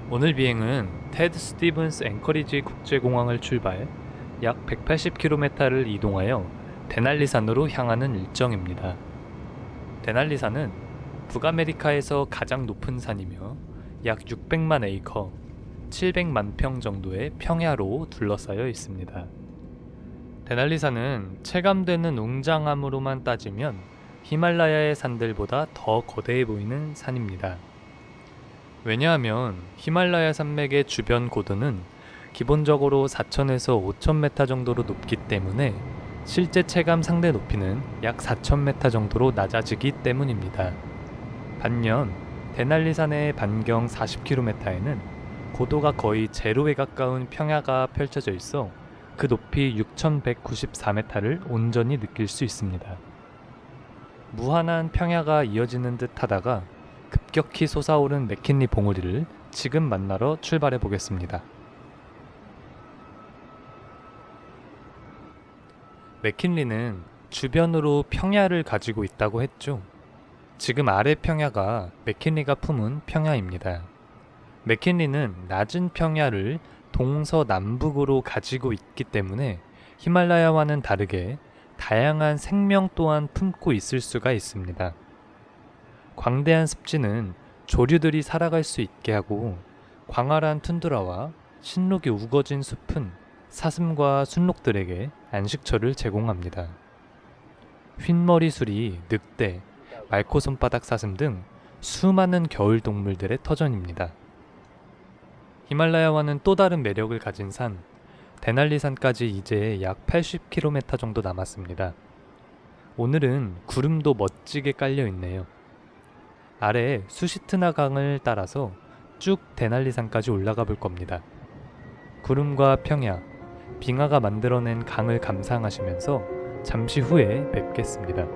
오늘 비행은 테드 스티븐스 앵커리지 국제공항을 출발 약 180km를 이동하여 데날리산으로 향하는 일정입니다. 데날리산은 북아메리카에서 가장 높은 산이며 약 600만 에이커, 700만 평 정도의 평야로 둘러싸여 있습니다. 데날리산은 체감되는 웅장함으로만 따지면 히말라야의 산들보다 더 거대해 보이는 산입니다. 왜냐하면 히말라야 산맥의 주변 고도는 기본적으로 4,000에서 5,000m 정도로 높기 때문에 실제 체감 상대 높이는 약 4,000m 정도로 낮아지기 때문입니다. 반면 데날리산의 반경 40km에는 고도가 거의 제로에 가까운 평야가 펼쳐져 있어 그 높이 6,194m를 온전히 느낄 수 있습니다. 무한한 평야가 이어지는 듯 하다가 급격히 솟아오른 맥킨리 봉우리를 지금 만나러 출발해 보겠습니다. 맥킨리는 주변으로 평야를 가지고 있다고 했죠. 지금 아래 평야가 맥킨리가 품은 평야입니다. 맥킨리는 낮은 평야를 동서남북으로 가지고 있기 때문에 히말라야와는 다르게 다양한 생명 또한 품고 있을 수가 있습니다. 광대한 습지는 조류들이 살아갈 수 있게 하고 광활한 툰드라와 신록이 우거진 숲은 사슴과 순록들에게 안식처를 제공합니다. 흰머리 수리, 늑대, 말코손바닥 사슴 등 수많은 겨울 동물들의 터전입니다. 히말라야와는 또 다른 매력을 가진 산, 데날리산까지 이제 약 80km 정도 남았습니다. 오늘은 구름도 멋지게 깔려 있네요. 아래 수시트나 강을 따라서 쭉 데날리산까지 올라가 볼 겁니다. 구름과 평야, 빙하가 만들어낸 강을 감상하시면서 잠시 후에 뵙겠습니다.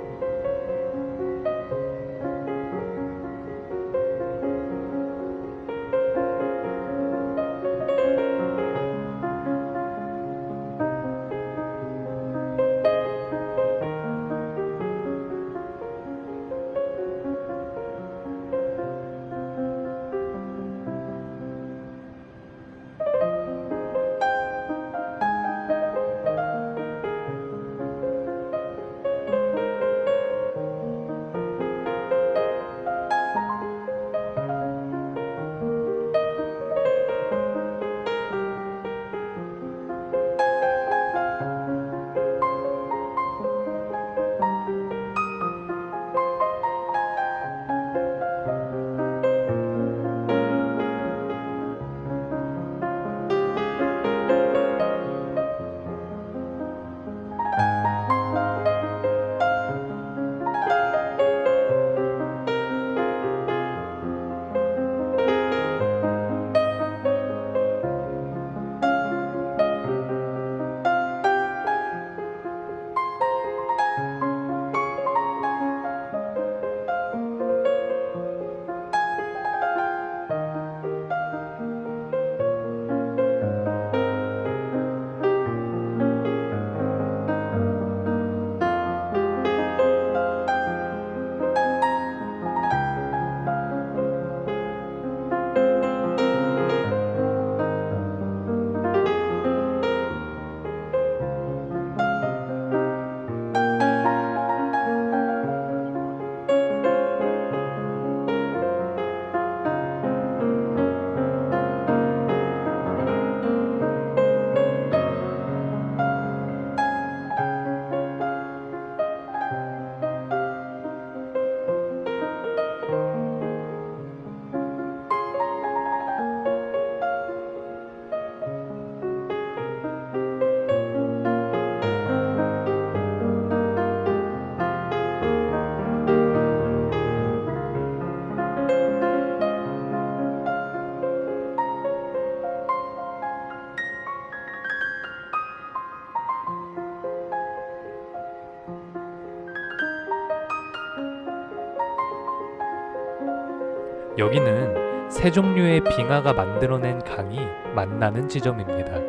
여기는 세 종류의 빙하가 만들어낸 강이 만나는 지점입니다.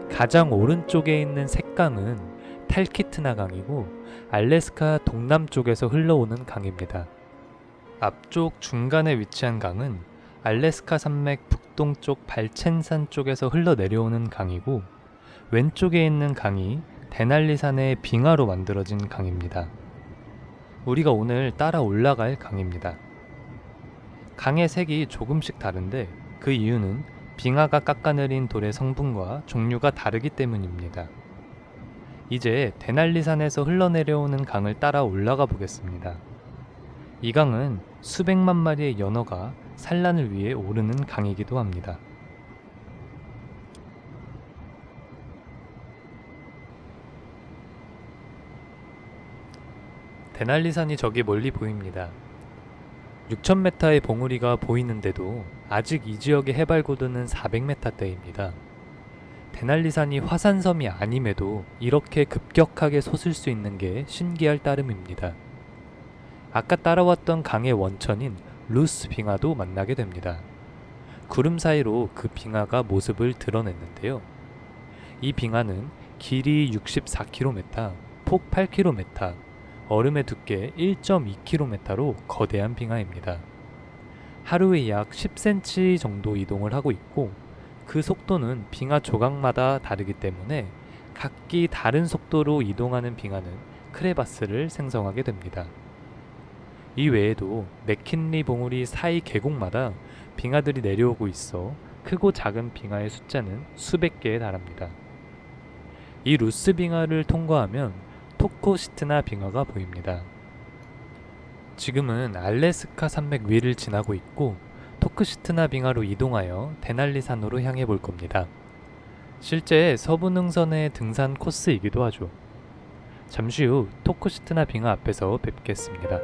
가장 오른쪽에 있는 색강은 탈키트나 강이고 알래스카 동남쪽에서 흘러오는 강입니다. 앞쪽 중간에 위치한 강은 알래스카 산맥 북동쪽 발첸산 쪽에서 흘러내려오는 강이고, 왼쪽에 있는 강이 데날리산의 빙하로 만들어진 강입니다. 우리가 오늘 따라 올라갈 강입니다. 강의 색이 조금씩 다른데 그 이유는 빙하가 깎아내린 돌의 성분과 종류가 다르기 때문입니다. 이제 데날리산에서 흘러내려오는 강을 따라 올라가 보겠습니다. 이 강은 수백만 마리의 연어가 산란을 위해 오르는 강이기도 합니다. 데날리산이 저기 멀리 보입니다. 6,000m의 봉우리가 보이는데도 아직 이 지역의 해발 고도는 400m대입니다. 데날리산이 화산섬이 아님에도 이렇게 급격하게 솟을 수 있는 게 신기할 따름입니다. 아까 따라왔던 강의 원천인 루스 빙하도 만나게 됩니다. 구름 사이로 그 빙하가 모습을 드러냈는데요. 이 빙하는 길이 64km, 폭 8km, 얼음의 두께 1.2km로 거대한 빙하입니다. 하루에 약 10cm 정도 이동을 하고 있고, 그 속도는 빙하 조각마다 다르기 때문에 각기 다른 속도로 이동하는 빙하는 크레바스를 생성하게 됩니다. 이 외에도 맥킨리 봉우리 사이 계곡마다 빙하들이 내려오고 있어 크고 작은 빙하의 숫자는 수백 개에 달합니다. 이 루스 빙하를 통과하면 토코시트나 빙하가 보입니다. 지금은 알래스카 산맥 위를 지나고 있고, 토크시트나 빙하로 이동하여 데날리산으로 향해 볼 겁니다. 실제 서부 능선의 등산 코스이기도 하죠. 잠시 후 토크시트나 빙하 앞에서 뵙겠습니다.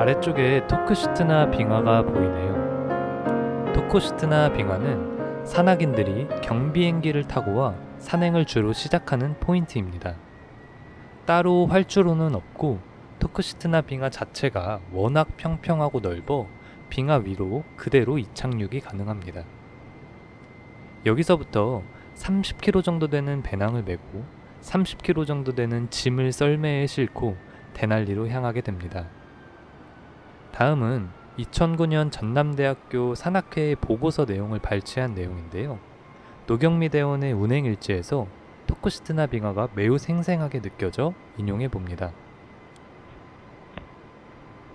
아래쪽에 토크시트나 빙하가 보이네요. 토크시트나 빙하는 산악인들이 경비행기를 타고와 산행을 주로 시작하는 포인트입니다. 따로 활주로는 없고, 토크시트나 빙하 자체가 워낙 평평하고 넓어 빙하 위로 그대로 이착륙이 가능합니다. 여기서부터 30km 정도 되는 배낭을 메고 30km 정도 되는 짐을 썰매에 싣고 데날리로 향하게 됩니다. 다음은 2009년 전남대학교 산악회의 보고서 내용을 발췌한 내용인데요. 노경미 대원의 운행일지에서 토크시트나 빙하가 매우 생생하게 느껴져 인용해 봅니다.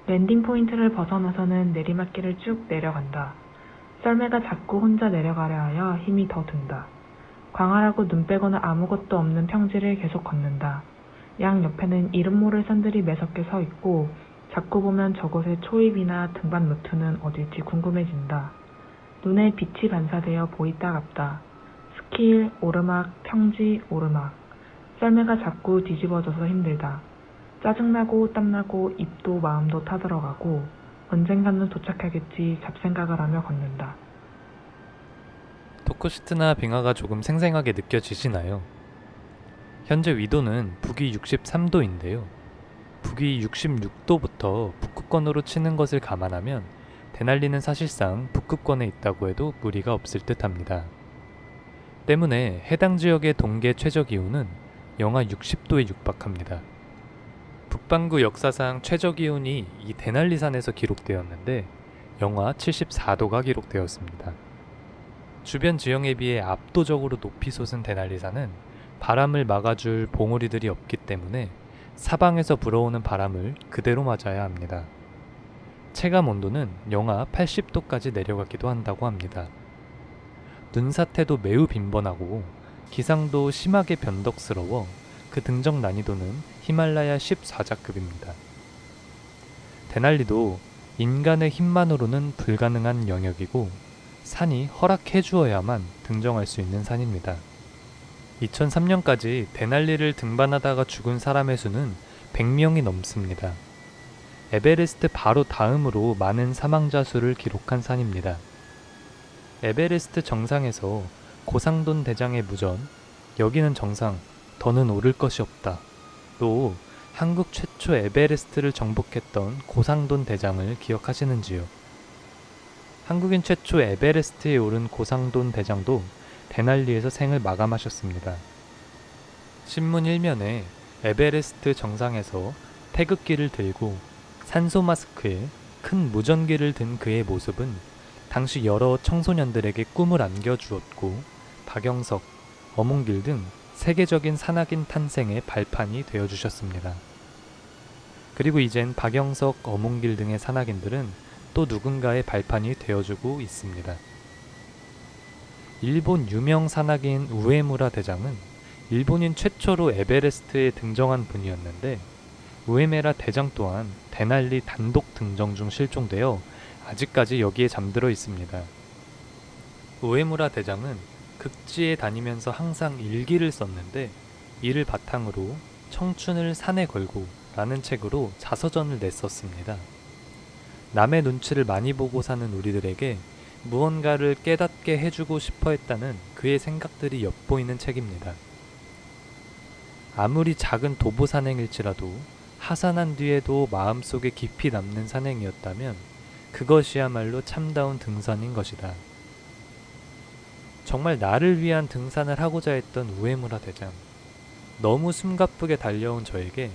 랜딩 포인트를 벗어나서는 내리막길을 쭉 내려간다. 썰매가 자꾸 혼자 내려가려 하여 힘이 더 든다. 광활하고 눈 빼고는 아무것도 없는 평지를 계속 걷는다. 양 옆에는 이름 모를 산들이 매섭게 서 있고, 자꾸 보면 저곳의 초입이나 등반 루트는 어딜지 궁금해진다. 눈에 빛이 반사되어 보이다 갑다. 스킬, 오르막, 평지, 오르막. 썰매가 자꾸 뒤집어져서 힘들다. 짜증나고 땀나고 입도 마음도 타들어가고 언젠가는 도착하겠지 잡생각을 하며 걷는다. 토쿠시트나 빙하가 조금 생생하게 느껴지시나요? 현재 위도는 북위 63도인데요. 북위 66도부터 북극권으로 치는 것을 감안하면 데날리는 사실상 북극권에 있다고 해도 무리가 없을 듯합니다. 때문에 해당 지역의 동계 최저기온은 영하 60도에 육박합니다. 북반구 역사상 최저기온이 이 데날리산에서 기록되었는데 영하 74도가 기록되었습니다. 주변 지형에 비해 압도적으로 높이 솟은 데날리산은 바람을 막아줄 봉우리들이 없기 때문에 사방에서 불어오는 바람을 그대로 맞아야 합니다. 체감 온도는 영하 80도까지 내려가기도 한다고 합니다. 눈사태도 매우 빈번하고 기상도 심하게 변덕스러워 그 등정 난이도는 히말라야 14자급입니다. 데날리도 인간의 힘만으로는 불가능한 영역이고 산이 허락해 주어야만 등정할 수 있는 산입니다. 2003년까지 데날리를 등반하다가 죽은 사람의 수는 100명이 넘습니다. 에베레스트 바로 다음으로 많은 사망자 수를 기록한 산입니다. 에베레스트 정상에서 고상돈 대장의 무전, 여기는 정상, 더는 오를 것이 없다. 또 한국 최초 에베레스트를 정복했던 고상돈 대장을 기억하시는지요? 한국인 최초 에베레스트에 오른 고상돈 대장도 데날리에서 생을 마감하셨습니다. 신문 일면에 에베레스트 정상에서 태극기를 들고 산소 마스크에 큰 무전기를 든 그의 모습은 당시 여러 청소년들에게 꿈을 안겨주었고 박영석, 어몽길 등 세계적인 산악인 탄생의 발판이 되어주셨습니다. 그리고 이젠 박영석, 어몽길 등의 산악인들은 또 누군가의 발판이 되어주고 있습니다. 일본 유명 산악인 우에무라 대장은 일본인 최초로 에베레스트에 등정한 분이었는데 우에메라 대장 또한 데날리 단독 등정 중 실종되어 아직까지 여기에 잠들어 있습니다. 우에무라 대장은 극지에 다니면서 항상 일기를 썼는데 이를 바탕으로 청춘을 산에 걸고 라는 책으로 자서전을 냈었습니다. 남의 눈치를 많이 보고 사는 우리들에게 무언가를 깨닫게 해주고 싶어 했다는 그의 생각들이 엿보이는 책입니다. 아무리 작은 도보 산행일지라도 하산한 뒤에도 마음속에 깊이 남는 산행이었다면 그것이야말로 참다운 등산인 것이다. 정말 나를 위한 등산을 하고자 했던 우에무라 대장. 너무 숨가쁘게 달려온 저에게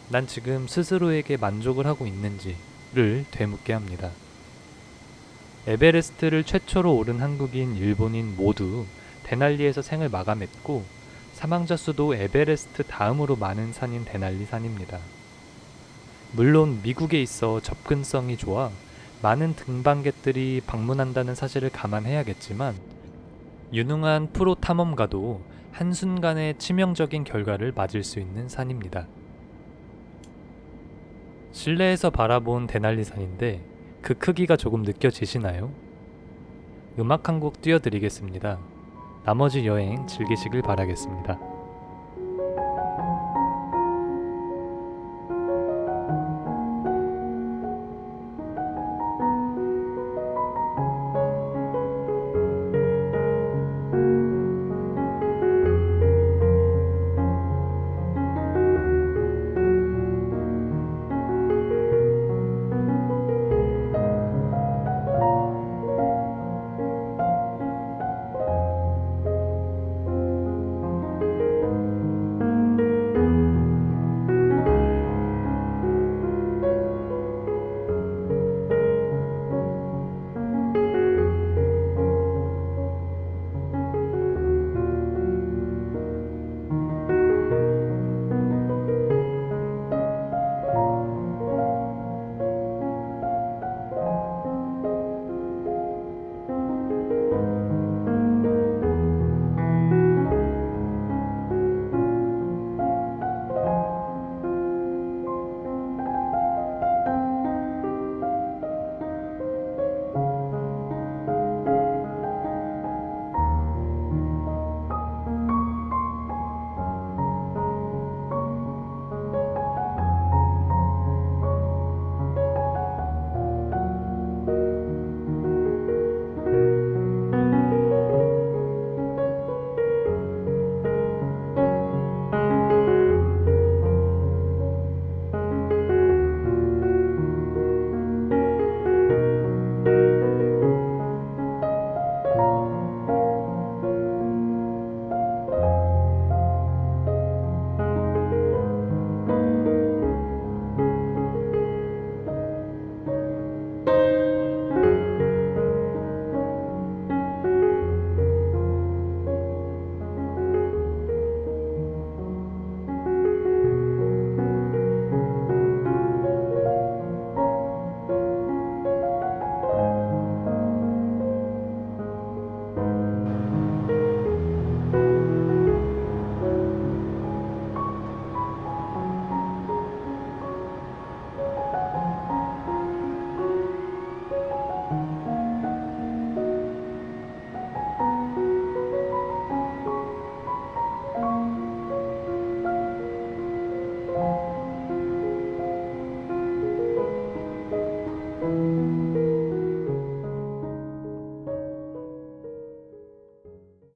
난 지금 스스로에게 만족을 하고 있는지를 되묻게 합니다. 에베레스트를 최초로 오른 한국인, 일본인 모두 데날리에서 생을 마감했고 사망자 수도 에베레스트 다음으로 많은 산인 데날리 산입니다. 물론 미국에 있어 접근성이 좋아 많은 등반객들이 방문한다는 사실을 감안해야겠지만 유능한 프로 탐험가도 한순간에 치명적인 결과를 맞을 수 있는 산입니다. 실내에서 바라본 데날리 산인데 그 크기가 조금 느껴지시나요? 음악 한 곡 띄워드리겠습니다. 나머지 여행 즐기시길 바라겠습니다.